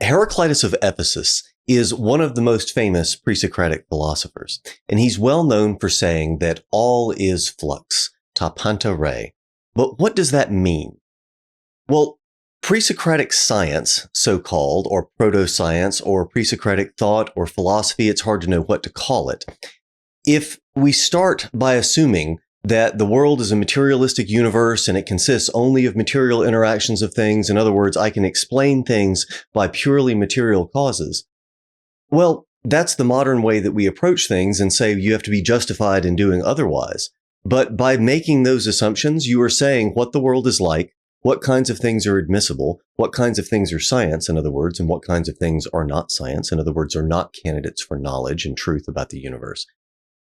Heraclitus of Ephesus is one of the most famous pre-Socratic philosophers, and he's well known for saying that all is flux, ta panta rhei. But what does that mean? Well, pre-Socratic science, so-called, or proto-science, or pre-Socratic thought or philosophy, it's hard to know what to call it. If we start by assuming that the world is a materialistic universe and it consists only of material interactions of things, in other words, I can explain things by purely material causes, well, that's the modern way that we approach things and say you have to be justified in doing otherwise. But by making those assumptions, you are saying what the world is like, what kinds of things are admissible, what kinds of things are science, in other words, and what kinds of things are not science, in other words, are not candidates for knowledge and truth about the universe.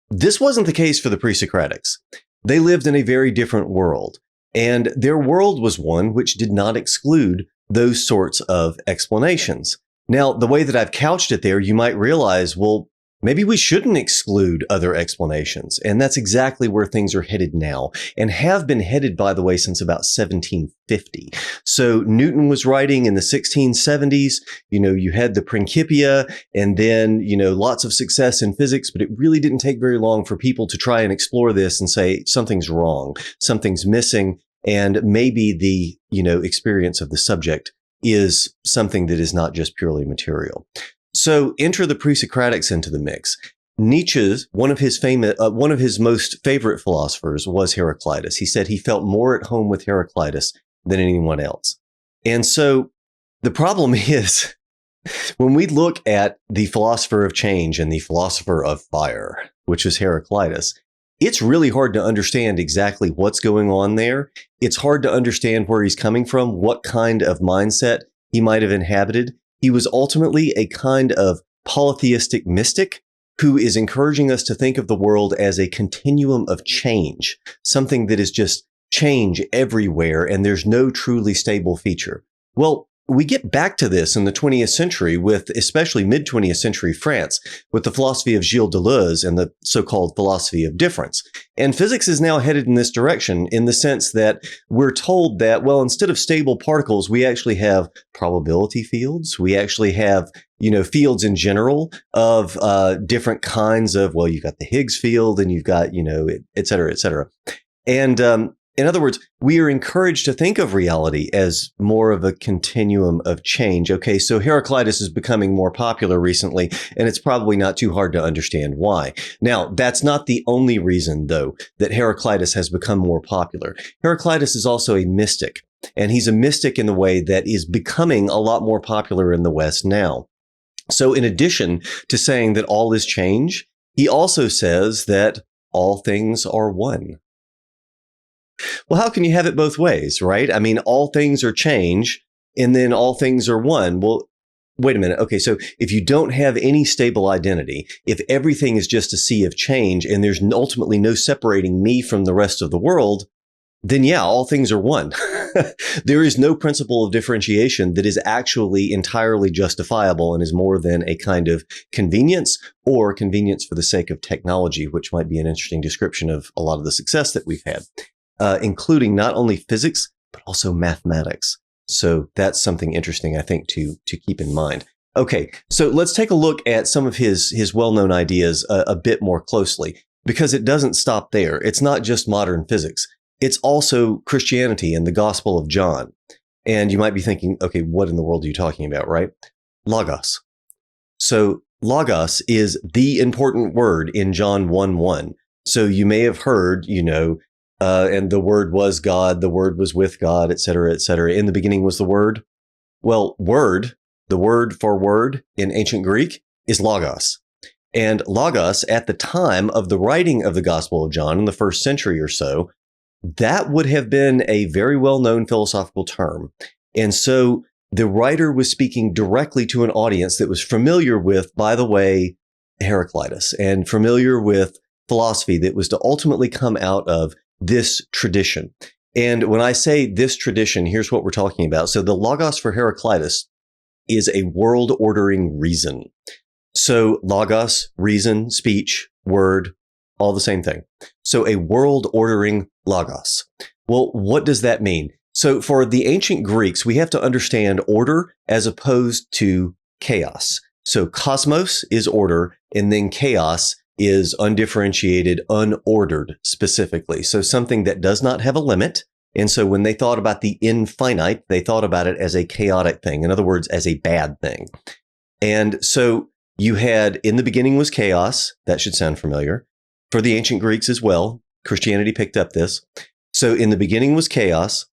This wasn't the case for the pre-Socratics. They lived in a very different world, and their world was one which did not exclude those sorts of explanations. Now, the way that I've couched it there, you might realize, well, maybe we shouldn't exclude other explanations. And that's exactly where things are headed now, and have been headed, by the way, since about 1750. So Newton was writing in the 1670s, you had the Principia, and then, lots of success in physics, but it really didn't take very long for people to try and explore this and say something's wrong, something's missing, and maybe the, experience of the subject is something that is not just purely material. So enter the pre-Socratics into the mix. Nietzsche's, one of his most favorite philosophers was Heraclitus. He said he felt more at home with Heraclitus than anyone else. And so the problem is, when we look at the philosopher of change and the philosopher of fire, which is Heraclitus, it's really hard to understand exactly what's going on there. It's hard to understand where he's coming from, what kind of mindset he might have inhabited. He was ultimately a kind of polytheistic mystic who is encouraging us to think of the world as a continuum of change, something that is just change everywhere, and there's no truly stable feature. Well, we get back to this in the 20th century with especially mid-20th century France with the philosophy of Gilles Deleuze and the so-called philosophy of difference. And physics is now headed in this direction in the sense that we're told that, well, instead of stable particles, we actually have probability fields. We actually have, fields in general of different kinds of, well, you've got the Higgs field and you've got, et cetera, et cetera. And in other words, we are encouraged to think of reality as more of a continuum of change. Okay, so Heraclitus is becoming more popular recently, and it's probably not too hard to understand why. Now, that's not the only reason, though, that Heraclitus has become more popular. Heraclitus is also a mystic, and he's a mystic in the way that is becoming a lot more popular in the West now. So in addition to saying that all is change, he also says that all things are one. Well, how can you have it both ways, right? I mean, all things are change, and then all things are one. Well, wait a minute. Okay, so if you don't have any stable identity, if everything is just a sea of change, and there's ultimately no separating me from the rest of the world, then yeah, all things are one. There is no principle of differentiation that is actually entirely justifiable and is more than a kind of convenience or convenience for the sake of technology, which might be an interesting description of a lot of the success that we've had. Including not only physics, but also mathematics. So that's something interesting, I think, to keep in mind. Okay, so let's take a look at some of his well-known ideas a bit more closely, because it doesn't stop there. It's not just modern physics. It's also Christianity and the Gospel of John. And you might be thinking, okay, what in the world are you talking about, right? Logos. So logos is the important word in John 1:1. So you may have heard, and the Word was God, the Word was with God, et cetera, et cetera. In the beginning was the Word. Well, word, the word for word in ancient Greek is logos. And logos, at the time of the writing of the Gospel of John in the first century or so, that would have been a very well-known philosophical term. And so the writer was speaking directly to an audience that was familiar with, by the way, Heraclitus, and familiar with philosophy that was to ultimately come out of this tradition. And when I say this tradition, here's what we're talking about. So the logos for Heraclitus is a world ordering reason. So logos, reason, speech, word, all the same thing. So a world ordering logos. Well, what does that mean? So for the ancient Greeks, we have to understand order as opposed to chaos. So cosmos is order, and then chaos is undifferentiated, unordered specifically. So something that does not have a limit. And so when they thought about the infinite, they thought about it as a chaotic thing. In other words, as a bad thing. And so you had, in the beginning was chaos. That should sound familiar. For the ancient Greeks as well, Christianity picked up this. So in the beginning was chaos,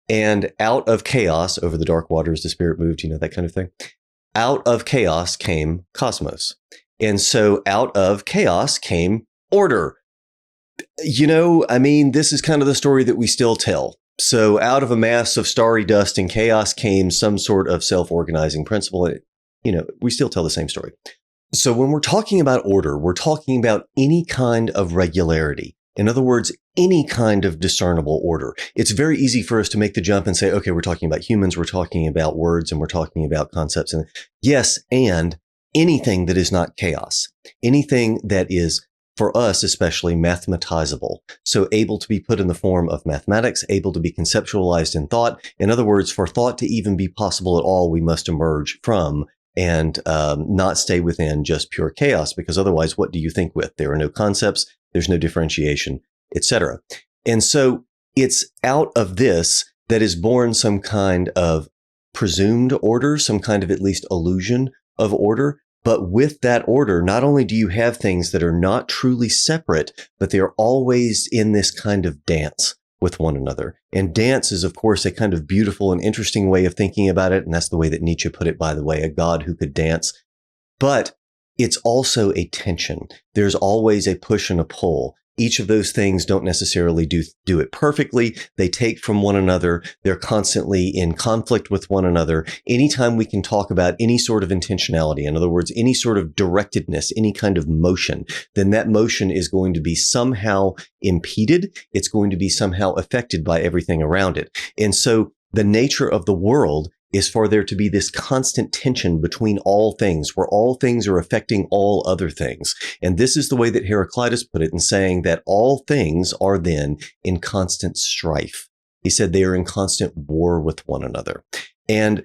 and out of chaos, over the dark waters the Spirit moved, that kind of thing. Out of chaos came cosmos. And so out of chaos came order. This is kind of the story that we still tell. So out of a mass of starry dust and chaos came some sort of self-organizing principle. We still tell the same story. So when we're talking about order, we're talking about any kind of regularity. In other words, any kind of discernible order. It's very easy for us to make the jump and say, okay, we're talking about humans, we're talking about words, and we're talking about concepts. And yes, and anything that is not chaos, anything that is, for us especially, mathematizable. So able to be put in the form of mathematics, able to be conceptualized in thought. In other words, for thought to even be possible at all, we must emerge from and not stay within just pure chaos, because otherwise, what do you think with? There are no concepts, there's no differentiation, etc. And so it's out of this that is born some kind of presumed order, some kind of at least illusion of order. But with that order, not only do you have things that are not truly separate, but they're always in this kind of dance with one another. And dance is, of course, a kind of beautiful and interesting way of thinking about it. And that's the way that Nietzsche put it, by the way, a god who could dance. But it's also a tension. There's always a push and a pull. Each of those things don't necessarily do it perfectly. They take from one another. They're constantly in conflict with one another. Anytime we can talk about any sort of intentionality, in other words, any sort of directedness, any kind of motion, then that motion is going to be somehow impeded. It's going to be somehow affected by everything around it. And so the nature of the world is for there to be this constant tension between all things, where all things are affecting all other things. And this is the way that Heraclitus put it in saying that all things are then in constant strife. He said they are in constant war with one another. And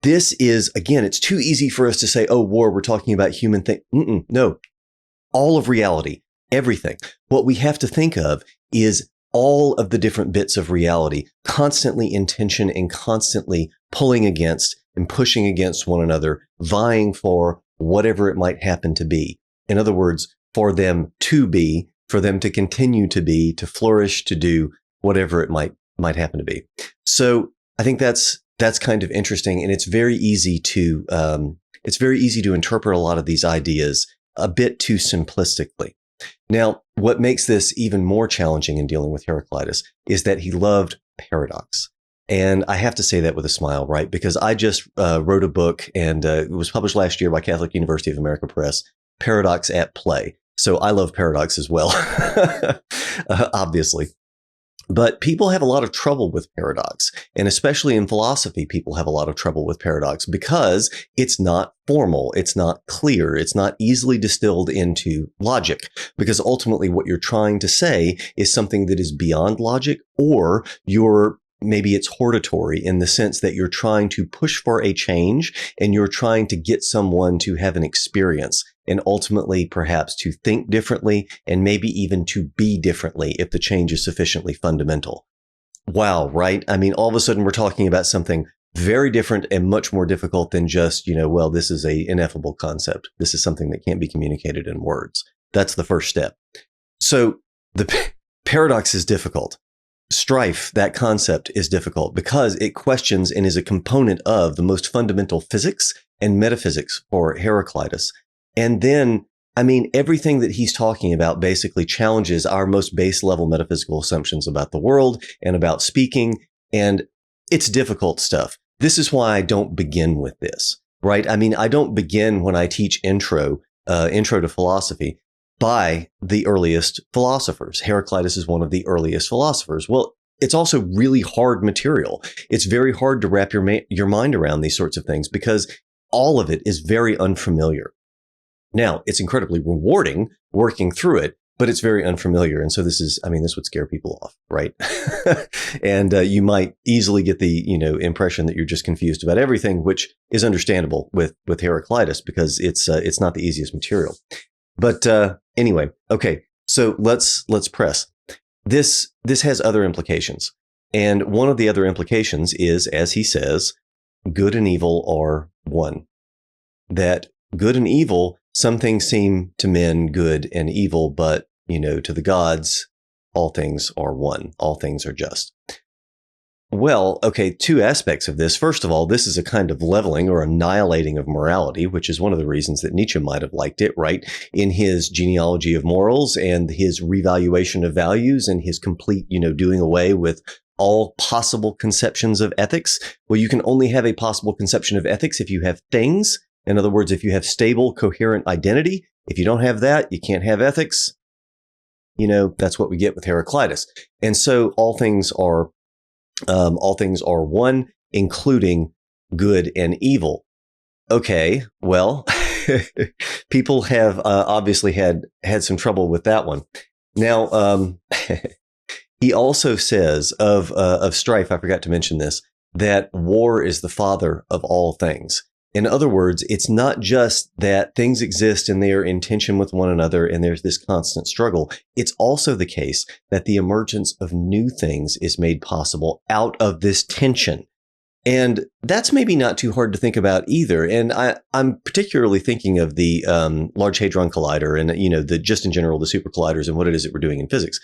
this is, again, it's too easy for us to say, oh, war, we're talking about human things. No, all of reality, everything. What we have to think of is all of the different bits of reality constantly in tension and constantly pulling against and pushing against one another, vying for whatever it might happen to be. In other words, for them to be, for them to continue to be, to flourish, to do whatever it might happen to be. So I think that's kind of interesting, and it's very easy to interpret a lot of these ideas a bit too simplistically. Now, what makes this even more challenging in dealing with Heraclitus is that he loved paradox. And I have to say that with a smile, right? Because I just wrote a book, and it was published last year by Catholic University of America Press, Paradox at Play. So I love paradox as well, obviously. But people have a lot of trouble with paradox. And especially in philosophy, people have a lot of trouble with paradox because it's not formal. It's not clear. It's not easily distilled into logic, because ultimately what you're trying to say is something that is beyond logic, or maybe it's hortatory in the sense that you're trying to push for a change and you're trying to get someone to have an experience and ultimately perhaps to think differently and maybe even to be differently if the change is sufficiently fundamental. Wow, right? I mean, all of a sudden we're talking about something very different and much more difficult than just, well, this is an ineffable concept. This is something that can't be communicated in words. That's the first step. So the paradox is difficult. Strife, that concept, is difficult because it questions and is a component of the most fundamental physics and metaphysics for Heraclitus. And then, everything that he's talking about basically challenges our most base level metaphysical assumptions about the world and about speaking. And it's difficult stuff. This is why I don't begin with this, right? I don't begin when I teach intro to philosophy by the earliest philosophers. Heraclitus is one of the earliest philosophers. Well, it's also really hard material. It's very hard to wrap your mind around these sorts of things because all of it is very unfamiliar. Now, it's incredibly rewarding working through it but it's very unfamiliar. And so this would scare people off, right? And you might easily get the, impression that you're just confused about everything, which is understandable with Heraclitus because it's not the easiest material. But anyway, okay, so let's press. This has other implications. And one of the other implications is, as he says, good and evil are one. That good and evil, some things seem to men good and evil, but, to the gods, all things are one. All things are just. Well, okay, two aspects of this. First of all, this is a kind of leveling or annihilating of morality, which is one of the reasons that Nietzsche might have liked it, right? In his genealogy of morals and his revaluation of values and his complete, doing away with all possible conceptions of ethics. Well, you can only have a possible conception of ethics if you have things. In other words, if you have stable, coherent identity. If you don't have that, you can't have ethics. That's what we get with Heraclitus. And so all things are one, including good and evil. Okay, well, people have obviously had some trouble with that one. Now, he also says of Strife, I forgot to mention this, that war is the father of all things. In other words, it's not just that things exist and they are in tension with one another and there's this constant struggle. It's also the case that the emergence of new things is made possible out of this tension. And that's maybe not too hard to think about either. And I'm particularly thinking of the Large Hadron Collider and, just in general, the super colliders and what it is that we're doing in physics.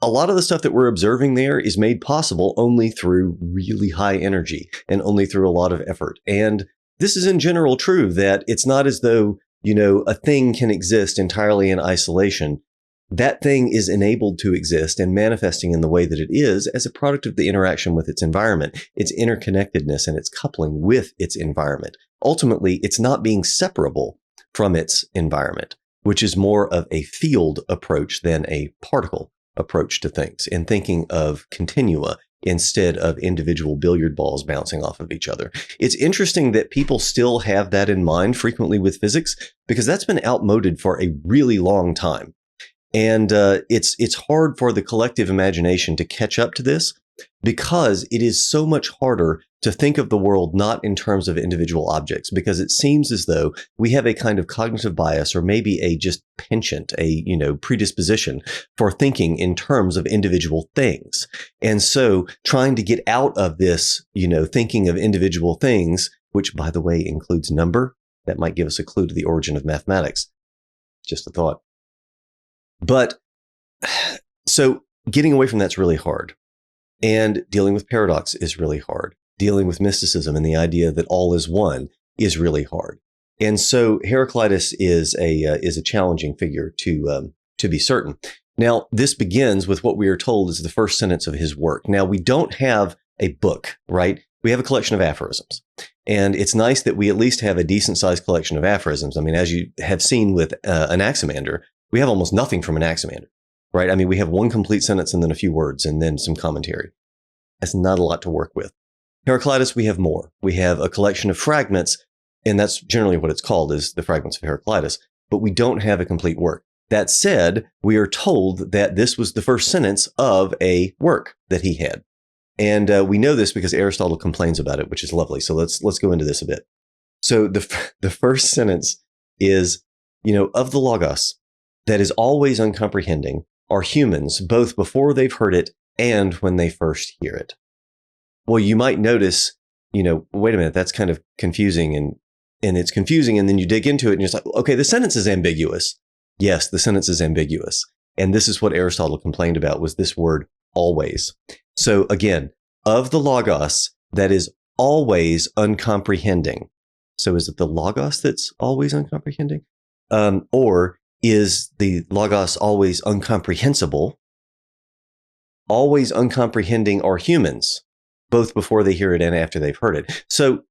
A lot of the stuff that we're observing there is made possible only through really high energy and only through a lot of effort. And this is in general true that it's not as though, a thing can exist entirely in isolation. That thing is enabled to exist and manifesting in the way that it is as a product of the interaction with its environment, its interconnectedness and its coupling with its environment. Ultimately, it's not being separable from its environment, which is more of a field approach than a particle approach to things and thinking of continua instead of individual billiard balls bouncing off of each other. It's interesting that people still have that in mind frequently with physics because that's been outmoded for a really long time. And it's hard for the collective imagination to catch up to this because it is so much harder to think of the world not in terms of individual objects, because it seems as though we have a kind of cognitive bias or maybe a just penchant, a predisposition for thinking in terms of individual things. And so trying to get out of this, thinking of individual things, which by the way includes number, that might give us a clue to the origin of mathematics. Just a thought. But so getting away from that's really hard. And dealing with paradox is really hard. Dealing with mysticism and the idea that all is one is really hard. And so Heraclitus is a challenging figure to be certain. Now, this begins with what we are told is the first sentence of his work. Now, we don't have a book, right? We have a collection of aphorisms. And it's nice that we at least have a decent sized collection of aphorisms. I mean, as you have seen with Anaximander, we have almost nothing from Anaximander. Right? I mean, we have one complete sentence and then a few words and then some commentary. That's not a lot to work with. Heraclitus, we have more. We have a collection of fragments, and that's generally what it's called, is the fragments of Heraclitus, but we don't have a complete work. That said, we are told that this was the first sentence of a work that he had. And we know this because Aristotle complains about it, which is lovely. So let's go into this a bit. So the first sentence is, of the Logos that is always uncomprehending, are humans, both before they've heard it and when they first hear it. Well, you might notice, wait a minute, that's kind of confusing and it's confusing. And then you dig into it and you're like, okay, the sentence is ambiguous. Yes, the sentence is ambiguous. And this is what Aristotle complained about, was this word always. So again, of the Logos that is always uncomprehending. So is it the Logos that's always uncomprehending? Or is the Logos always incomprehensible? Always uncomprehending are humans, both before they hear it and after they've heard it. So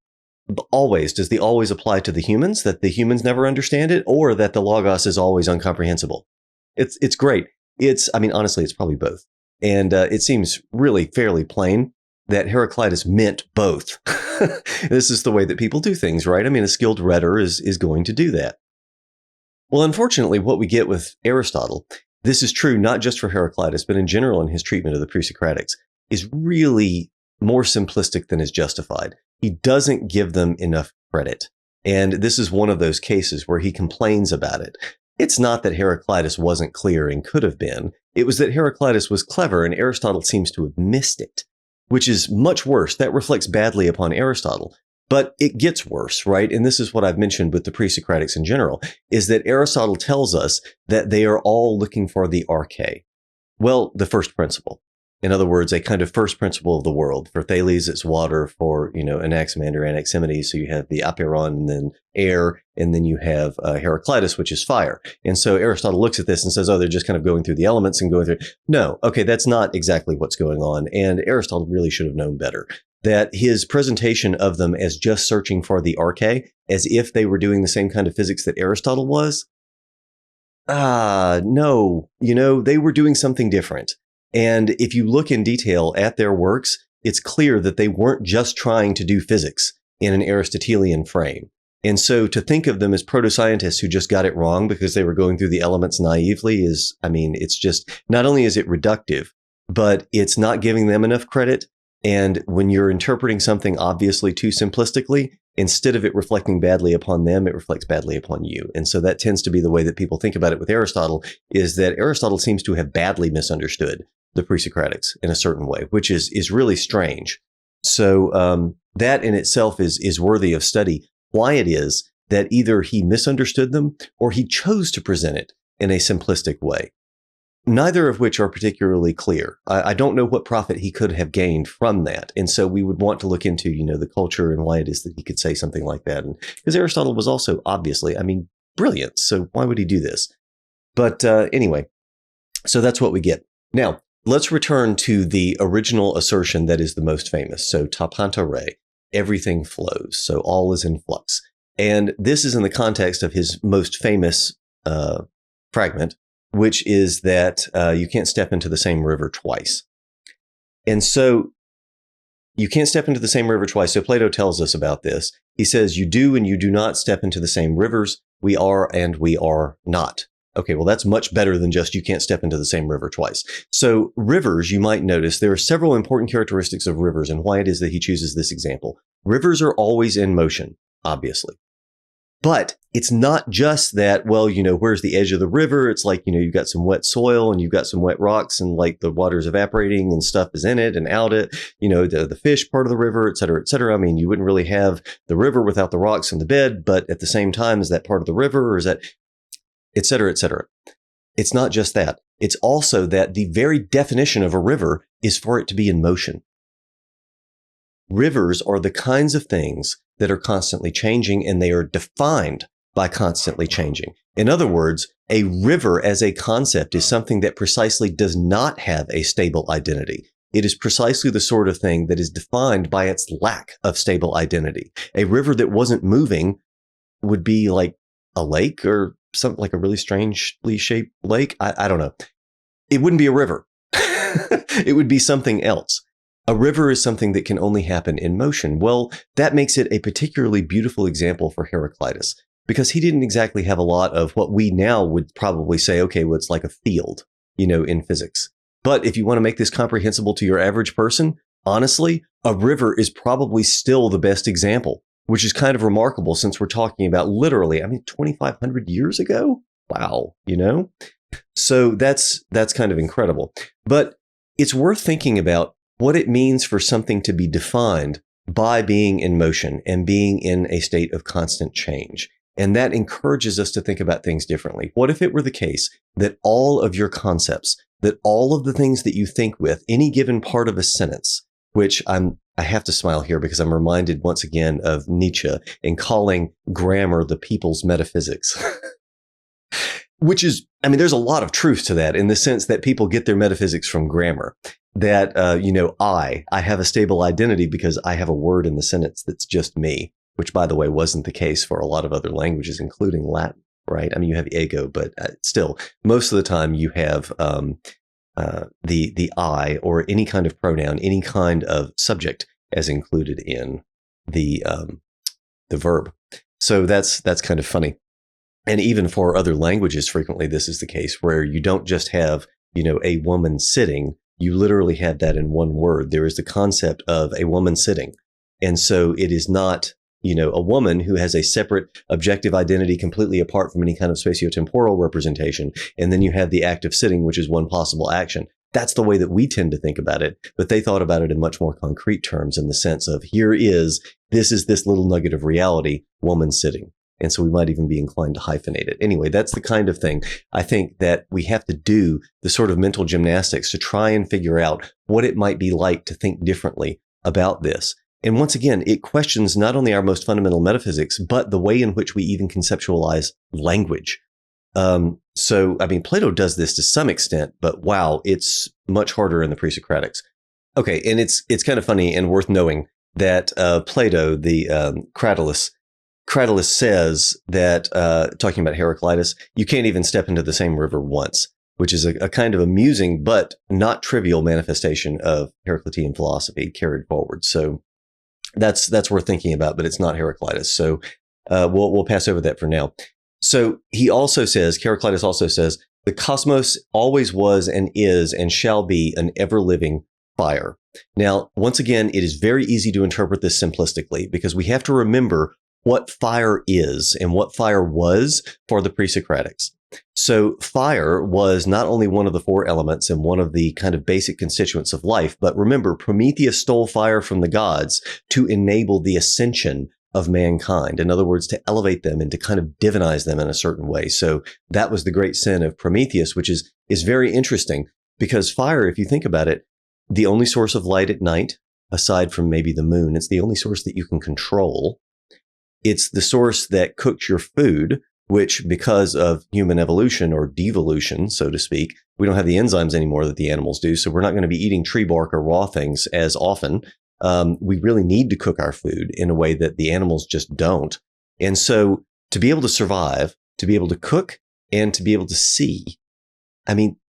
always, does the always apply to the humans, that the humans never understand it, or that the Logos is always incomprehensible? It's great. Honestly, it's probably both. And it seems really fairly plain that Heraclitus meant both. This is the way that people do things, right? I mean, a skilled rhetor is going to do that. Well, unfortunately, what we get with Aristotle, this is true not just for Heraclitus, but in general in his treatment of the pre-Socratics, is really more simplistic than is justified. He doesn't give them enough credit. And this is one of those cases where he complains about it. It's not that Heraclitus wasn't clear and could have been. It was that Heraclitus was clever and Aristotle seems to have missed it, which is much worse. That reflects badly upon Aristotle. But it gets worse, right? And this is what I've mentioned with the pre-Socratics in general, is that Aristotle tells us that they are all looking for the arche. Well, the first principle. In other words, a kind of first principle of the world. For Thales, it's water. For, Anaximander, Anaximenes. So you have the apeiron and then air. And then you have Heraclitus, which is fire. And so Aristotle looks at this and says, oh, they're just kind of going through the elements and going through. No, okay, that's not exactly what's going on. And Aristotle really should have known better. That his presentation of them as just searching for the arche, as if they were doing the same kind of physics that Aristotle was. No, they were doing something different. And if you look in detail at their works, it's clear that they weren't just trying to do physics in an Aristotelian frame. And so to think of them as proto-scientists who just got it wrong because they were going through the elements naively it's just, not only is it reductive, but it's not giving them enough credit. And when you're interpreting something obviously too simplistically, instead of it reflecting badly upon them, it reflects badly upon you. And so that tends to be the way that people think about it with Aristotle, is that Aristotle seems to have badly misunderstood the pre-Socratics in a certain way, which is really strange. So that in itself is worthy of study. Why it is that either he misunderstood them or he chose to present it in a simplistic way. Neither of which are particularly clear. I don't know what profit he could have gained from that. And so we would want to look into, the culture and why it is that he could say something like that. And because Aristotle was also obviously, brilliant. So why would he do this? But anyway, so that's what we get. Now, let's return to the original assertion that is the most famous. So ta panta rhei, everything flows. So all is in flux. And this is in the context of his most famous fragment, which is that you can't step into the same river twice. And so you can't step into the same river twice. So Plato tells us about this. He says, you do and you do not step into the same rivers. We are and we are not. Okay, well, that's much better than just you can't step into the same river twice. So rivers, you might notice, there are several important characteristics of rivers and why it is that he chooses this example. Rivers are always in motion, obviously. But it's not just that, well, where's the edge of the river? It's like, you've got some wet soil and you've got some wet rocks and like the water's evaporating and stuff is in it and out it, the fish part of the river, et cetera, et cetera. You wouldn't really have the river without the rocks and the bed, but at the same time, is that part of the river or is that, et cetera, et cetera. It's not just that. It's also that the very definition of a river is for it to be in motion. Rivers are the kinds of things that are constantly changing, and they are defined by constantly changing. In other words, a river as a concept is something that precisely does not have a stable identity. It is precisely the sort of thing that is defined by its lack of stable identity. A river that wasn't moving would be like a lake or something like a really strangely shaped lake. I don't know. It wouldn't be a river. It would be something else. A river is something that can only happen in motion. Well, that makes it a particularly beautiful example for Heraclitus, because he didn't exactly have a lot of what we now would probably say, okay, well, it's like a field, in physics. But if you want to make this comprehensible to your average person, honestly, a river is probably still the best example, which is kind of remarkable since we're talking about literally, 2,500 years ago. Wow, So that's kind of incredible. But it's worth thinking about what it means for something to be defined by being in motion and being in a state of constant change. And that encourages us to think about things differently. What if it were the case that all of your concepts, that all of the things that you think with any given part of a sentence, which I have to smile here because I'm reminded once again of Nietzsche in calling grammar the people's metaphysics. Which is, there's a lot of truth to that in the sense that people get their metaphysics from grammar. That, I have a stable identity because I have a word in the sentence that's just me, which, by the way, wasn't the case for a lot of other languages, including Latin, right? You have ego, but still, most of the time you have the I or any kind of pronoun, any kind of subject as included in the verb. So that's kind of funny. And even for other languages, frequently this is the case where you don't just have, a woman sitting. You literally have that in one word. There is the concept of a woman sitting. And so it is not, a woman who has a separate objective identity completely apart from any kind of spatiotemporal representation. And then you have the act of sitting, which is one possible action. That's the way that we tend to think about it. But they thought about it in much more concrete terms, in the sense of this is this little nugget of reality, woman sitting. And so we might even be inclined to hyphenate it. Anyway, that's the kind of thing I think that we have to do, the sort of mental gymnastics to try and figure out what it might be like to think differently about this. And once again, it questions not only our most fundamental metaphysics, but the way in which we even conceptualize language. Plato does this to some extent, but wow, it's much harder in the pre-Socratics. Okay, and it's kind of funny and worth knowing that Plato, the Cratylus says that, talking about Heraclitus, you can't even step into the same river once, which is a kind of amusing but not trivial manifestation of Heraclitean philosophy carried forward. So that's worth thinking about, but it's not Heraclitus. So we'll pass over that for now. So Heraclitus also says, the cosmos always was and is and shall be an ever-living fire. Now, once again, it is very easy to interpret this simplistically, because we have to remember what fire is and what fire was for the pre-Socratics. So fire was not only one of the four elements and one of the kind of basic constituents of life, but remember, Prometheus stole fire from the gods to enable the ascension of mankind. In other words, to elevate them and to kind of divinize them in a certain way. So that was the great sin of Prometheus, which is very interesting, because fire, if you think about it, the only source of light at night, aside from maybe the moon, it's the only source that you can control. It's the source that cooks your food, which, because of human evolution or devolution, so to speak, we don't have the enzymes anymore that the animals do. So we're not going to be eating tree bark or raw things as often. We really need to cook our food in a way that the animals just don't. And so to be able to survive, to be able to cook, and to be able to see,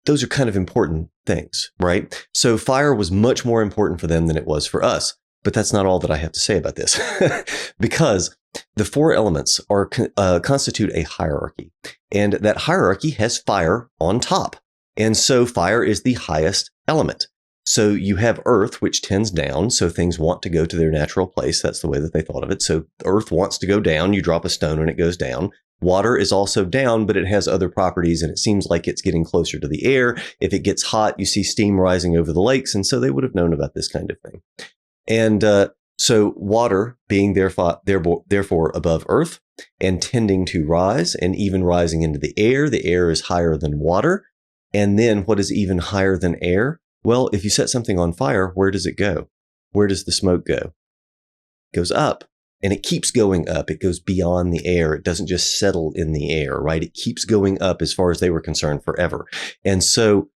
those are kind of important things, right? So fire was much more important for them than it was for us. But that's not all that I have to say about this, because the four elements constitute a hierarchy, and that hierarchy has fire on top. And so fire is the highest element. So you have earth, which tends down. So things want to go to their natural place. That's the way that they thought of it. So earth wants to go down. You drop a stone and it goes down. Water is also down, but it has other properties, and it seems like it's getting closer to the air. If it gets hot, you see steam rising over the lakes. And so they would have known about this kind of thing. And so water being therefore above earth and tending to rise and even rising into the air is higher than water. And then what is even higher than air? Well, if you set something on fire, where does it go? Where does the smoke go? It goes up, and it keeps going up. It goes beyond the air. It doesn't just settle in the air, right? It keeps going up, as far as they were concerned, forever. And so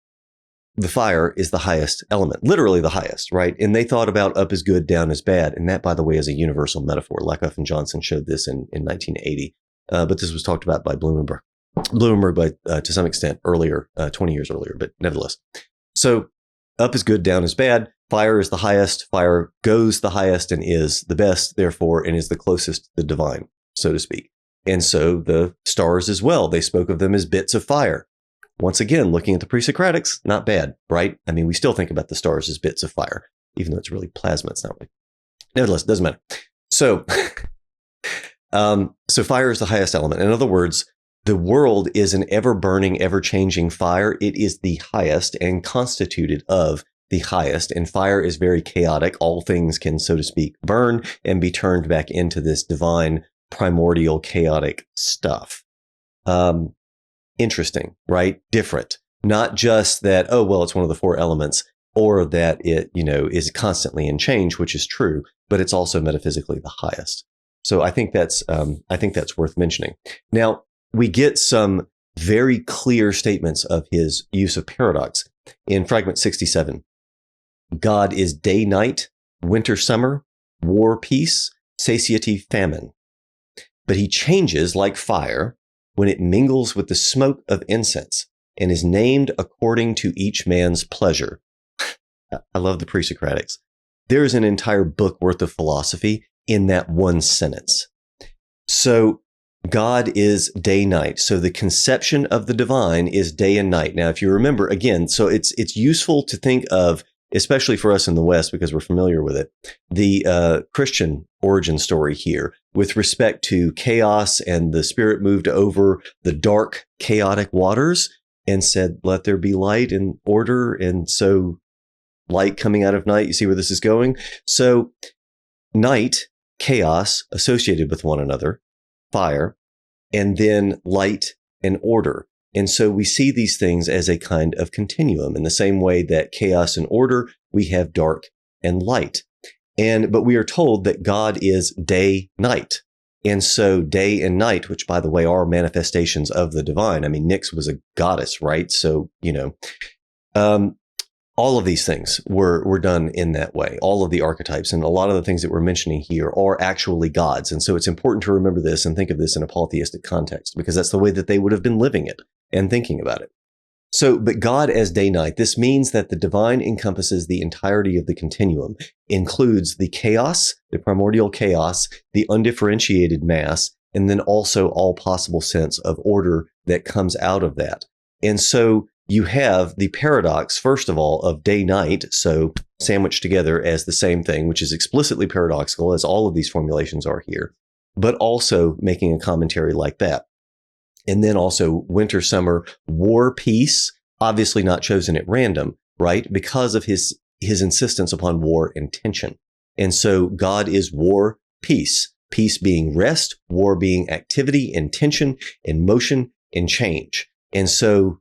the fire is the highest element, literally the highest, right? And they thought about up is good, down is bad. And that, by the way, is a universal metaphor. Lakoff and Johnson showed this in 1980. But this was talked about by Blumenberg to some extent earlier, 20 years earlier, but nevertheless. So up is good, down is bad. Fire is the highest. Fire goes the highest and is the best, therefore, and is the closest to the divine, so to speak. And so the stars as well, they spoke of them as bits of fire. Once again, looking at the pre-Socratics, not bad, right? We still think about the stars as bits of fire, even though it's really plasma. It's not really. Nevertheless, it doesn't matter. So, so fire is the highest element. In other words, the world is an ever-burning, ever-changing fire. It is the highest and constituted of the highest. And fire is very chaotic. All things can, so to speak, burn and be turned back into this divine, primordial, chaotic stuff. Interesting, right? Different. Not just that, oh, well, it's one of the four elements, or that it, is constantly in change, which is true, but it's also metaphysically the highest. So I think that's worth mentioning. Now, we get some very clear statements of his use of paradox in fragment 67. God is day, night, winter, summer, war, peace, satiety, famine. But he changes like fire when it mingles with the smoke of incense and is named according to each man's pleasure. I love the pre-Socratics. There is an entire book worth of philosophy in that one sentence. So God is day night. So the conception of the divine is day and night. Now, if you remember again, so it's useful to think of, especially for us in the West, because we're familiar with it, the Christian origin story here with respect to chaos, and the Spirit moved over the dark, chaotic waters and said, let there be light and order. And so light coming out of night, you see where this is going? So night, chaos associated with one another, fire, and then light and order. And so we see these things as a kind of continuum in the same way that chaos and order, we have dark and light. But we are told that God is day, night. And so day and night, which by the way are manifestations of the divine. I mean, Nyx was a goddess, right? So, all of these things were done in that way. All of the archetypes and a lot of the things that we're mentioning here are actually gods. And so it's important to remember this and think of this in a polytheistic context, because that's the way that they would have been living it and thinking about it. So, but God as day-night, this means that the divine encompasses the entirety of the continuum, includes the chaos, the primordial chaos, the undifferentiated mass, and then also all possible sense of order that comes out of that. And so you have the paradox, first of all, of day-night, so sandwiched together as the same thing, which is explicitly paradoxical, as all of these formulations are here, but also making a commentary like that. And then also winter, summer, war, peace, obviously not chosen at random, right? Because of his insistence upon war and tension. And so God is war, peace, peace being rest, war being activity and tension and motion and change. And so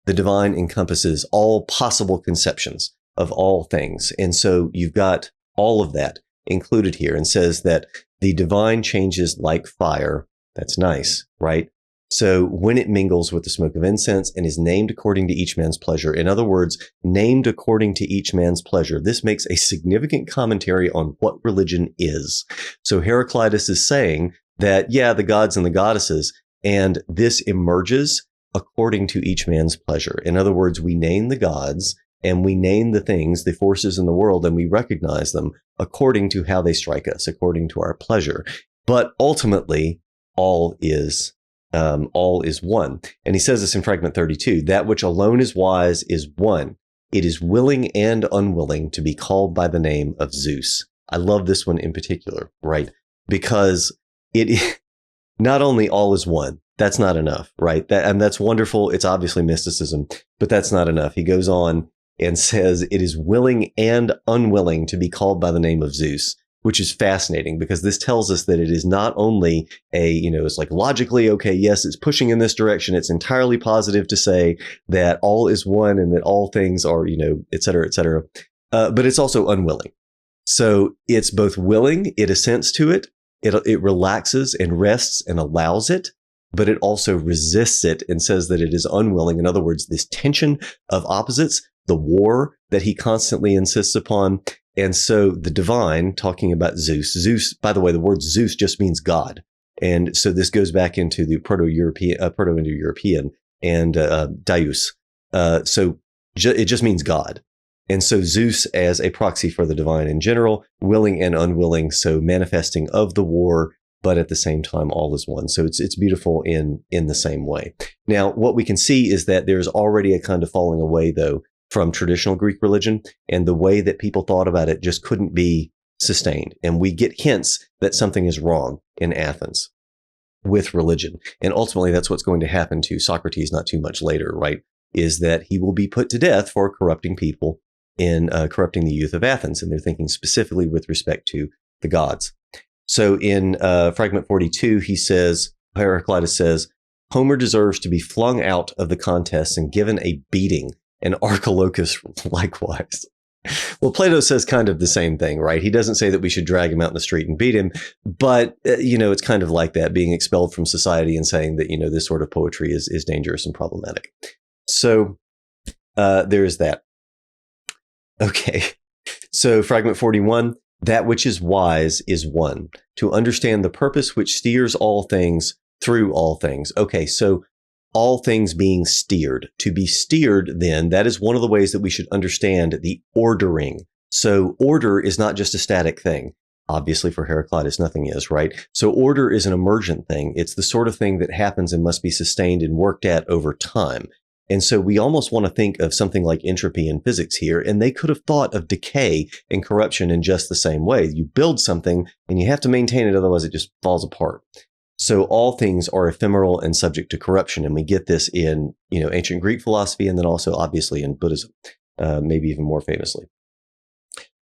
the divine encompasses all possible conceptions of all things. And so you've got all of that included here, and says that the divine changes like fire. That's nice, right? So when it mingles with the smoke of incense and is named according to each man's pleasure, in other words, named according to each man's pleasure, this makes a significant commentary on what religion is. So Heraclitus is saying that, yeah, the gods and the goddesses, and this emerges according to each man's pleasure. In other words, we name the gods and we name the things, the forces in the world, and we recognize them according to how they strike us, according to our pleasure. But ultimately, all is one. And he says this in fragment 32, that which alone is wise is one. It is willing and unwilling to be called by the name of Zeus. I love this one in particular, right? Because it not only all is one, that's not enough, right? And that's wonderful. It's obviously mysticism, but that's not enough. He goes on and says it is willing and unwilling to be called by the name of Zeus, which is fascinating because this tells us that it is not only it's like logically, okay, yes, it's pushing in this direction. It's entirely positive to say that all is one and that all things are, et cetera, et cetera. But it's also unwilling. So it's both willing, it assents to it, it relaxes and rests and allows it, but it also resists it and says that it is unwilling. In other words, this tension of opposites, the war that he constantly insists upon. And so the divine, talking about Zeus, by the way, the word Zeus just means God. And so this goes back into the Proto-Indo-European and Deus. So it just means God. And so Zeus as a proxy for the divine in general, willing and unwilling, so manifesting of the war, but at the same time, all is one. So it's beautiful in the same way. Now, what we can see is that there's already a kind of falling away, though, from traditional Greek religion, and the way that people thought about it just couldn't be sustained. And we get hints that something is wrong in Athens with religion. And ultimately, that's what's going to happen to Socrates not too much later, right? Is that he will be put to death for corrupting people in corrupting the youth of Athens. And they're thinking specifically with respect to the gods. So in fragment 42, Heraclitus says, Homer deserves to be flung out of the contest and given a beating, and Archilochus likewise. Well, Plato says kind of the same thing, right? He doesn't say that we should drag him out in the street and beat him, but, it's kind of like that, being expelled from society and saying that, this sort of poetry is dangerous and problematic. So there is that. Okay, so fragment 41, that which is wise is one, to understand the purpose which steers all things through all things. Okay, so all things being steered. To be steered, then, that is one of the ways that we should understand the ordering. So order is not just a static thing. Obviously, for Heraclitus, nothing is, right? So order is an emergent thing. It's the sort of thing that happens and must be sustained and worked at over time. And so we almost want to think of something like entropy in physics here, and they could have thought of decay and corruption in just the same way. You build something and you have to maintain it, otherwise it just falls apart. So all things are ephemeral and subject to corruption, and we get this in, ancient Greek philosophy, and then also obviously in Buddhism, maybe even more famously.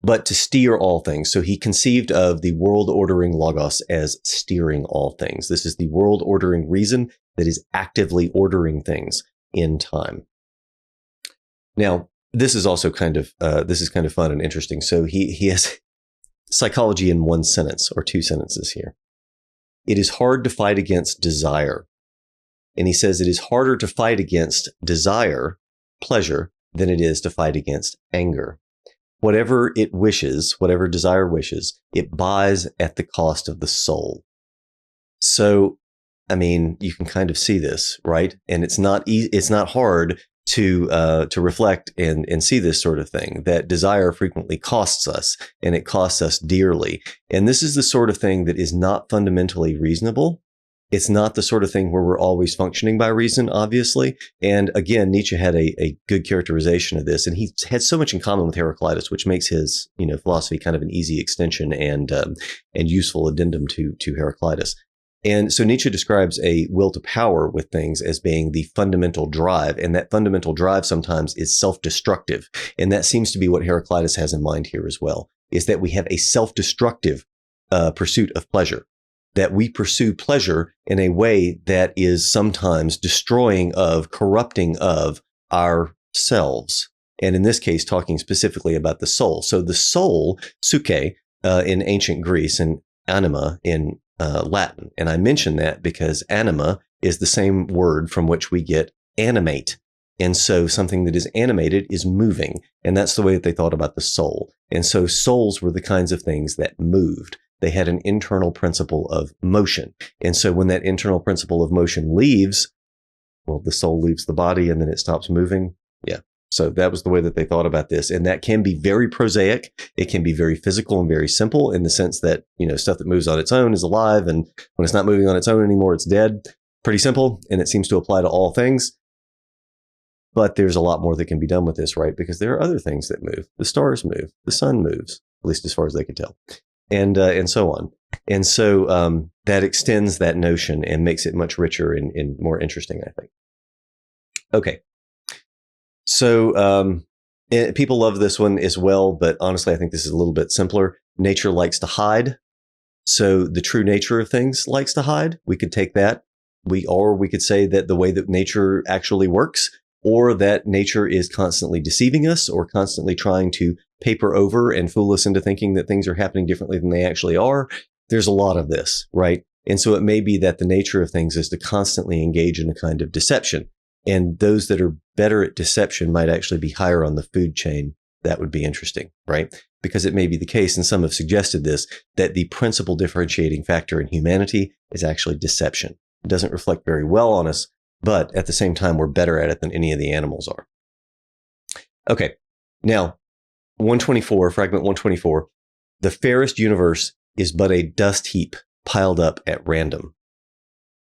But to steer all things. So he conceived of the world ordering logos as steering all things. This is the world ordering reason that is actively ordering things in time. Now, this is also kind of fun and interesting. So he has psychology in one sentence or two sentences here. It is hard to fight against desire. And he says it is harder to fight against desire, pleasure, than it is to fight against anger. Whatever it wishes, whatever desire wishes, it buys at the cost of the soul. So, I mean, you can kind of see this, right? And it's not hard to reflect and see this sort of thing, that desire frequently costs us, and it costs us dearly. And this is the sort of thing that is not fundamentally reasonable. It's not the sort of thing where we're always functioning by reason, obviously. And again, Nietzsche had a good characterization of this, and he had so much in common with Heraclitus, which makes his philosophy kind of an easy extension and useful addendum to Heraclitus. And so Nietzsche describes a will to power with things as being the fundamental drive, and that fundamental drive sometimes is self-destructive. And that seems to be what Heraclitus has in mind here as well, is that we have a self-destructive pursuit of pleasure. That we pursue pleasure in a way that is sometimes destroying of, corrupting of ourselves. And in this case, talking specifically about the soul. So the soul, psyche, in ancient Greece, and anima in Latin. And I mention that because anima is the same word from which we get animate. And so something that is animated is moving. And that's the way that they thought about the soul. And so souls were the kinds of things that moved. They had an internal principle of motion. And so when that internal principle of motion leaves, well, the soul leaves the body and then it stops moving. Yeah. So that was the way that they thought about this. And that can be very prosaic. It can be very physical and very simple in the sense that, stuff that moves on its own is alive. And when it's not moving on its own anymore, it's dead. Pretty simple. And it seems to apply to all things. But there's a lot more that can be done with this, right? Because there are other things that move. The stars move. The sun moves, at least as far as they can tell. And so on. And so that extends that notion and makes it much richer and more interesting, I think. Okay. So people love this one as well, but honestly, I think this is a little bit simpler. Nature likes to hide. So the true nature of things likes to hide. We could take that. We could say that the way that nature actually works, or that nature is constantly deceiving us or constantly trying to paper over and fool us into thinking that things are happening differently than they actually are. There's a lot of this, right? And so it may be that the nature of things is to constantly engage in a kind of deception. And those that are better at deception might actually be higher on the food chain. That would be interesting, right? Because it may be the case, and some have suggested this, that the principal differentiating factor in humanity is actually deception. It doesn't reflect very well on us, but at the same time, we're better at it than any of the animals are. Okay, now, 124, fragment 124, the fairest universe is but a dust heap piled up at random.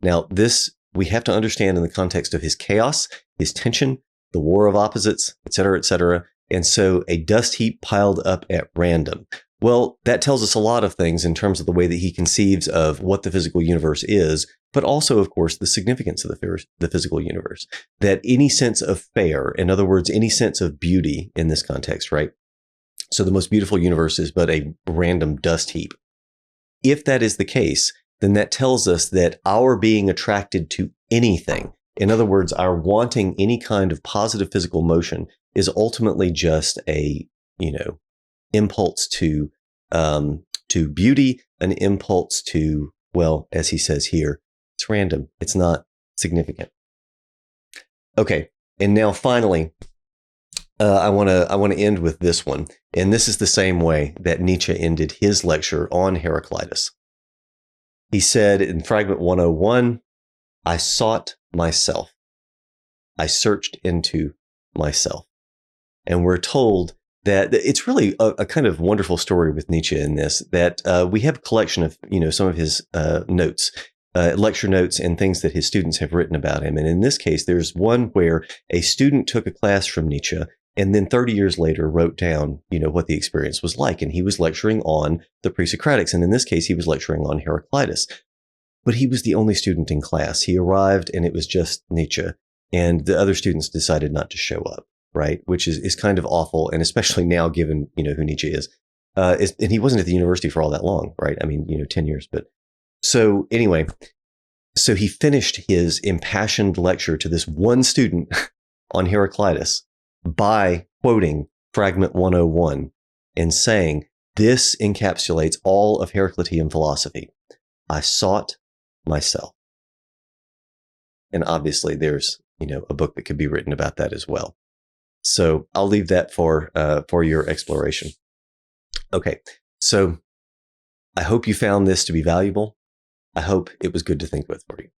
Now, this we have to understand in the context of his chaos, his tension, the war of opposites, et cetera, et cetera. And so a dust heap piled up at random. Well, that tells us a lot of things in terms of the way that he conceives of what the physical universe is, but also, of course, the significance of the physical universe. That any sense of fair, in other words, any sense of beauty in this context, right? So the most beautiful universe is but a random dust heap. If that is the case, then that tells us that our being attracted to anything, in other words, our wanting any kind of positive physical motion, is ultimately just a, impulse to beauty, an impulse to, well, as he says here, it's random. It's not significant. Okay, and now finally, I want to end with this one, and this is the same way that Nietzsche ended his lecture on Heraclitus. He said in fragment 101, I sought myself. I searched into myself. And we're told that it's really a kind of wonderful story with Nietzsche in this, that we have a collection of, some of his notes, lecture notes and things that his students have written about him. And in this case, there's one where a student took a class from Nietzsche and then 30 years later wrote down, what the experience was like. And he was lecturing on the pre-Socratics. And in this case, he was lecturing on Heraclitus. But he was the only student in class. He arrived and it was just Nietzsche. And the other students decided not to show up, right? Which is kind of awful. And especially now, given, who Nietzsche is. And he wasn't at the university for all that long, right? I mean, 10 years. But so anyway, so he finished his impassioned lecture to this one student on Heraclitus by quoting Fragment 101 and saying, "This encapsulates all of Heraclitean philosophy. I sought myself." And obviously there's, a book that could be written about that as well. So I'll leave that for your exploration. Okay. So I hope you found this to be valuable. I hope it was good to think with for you.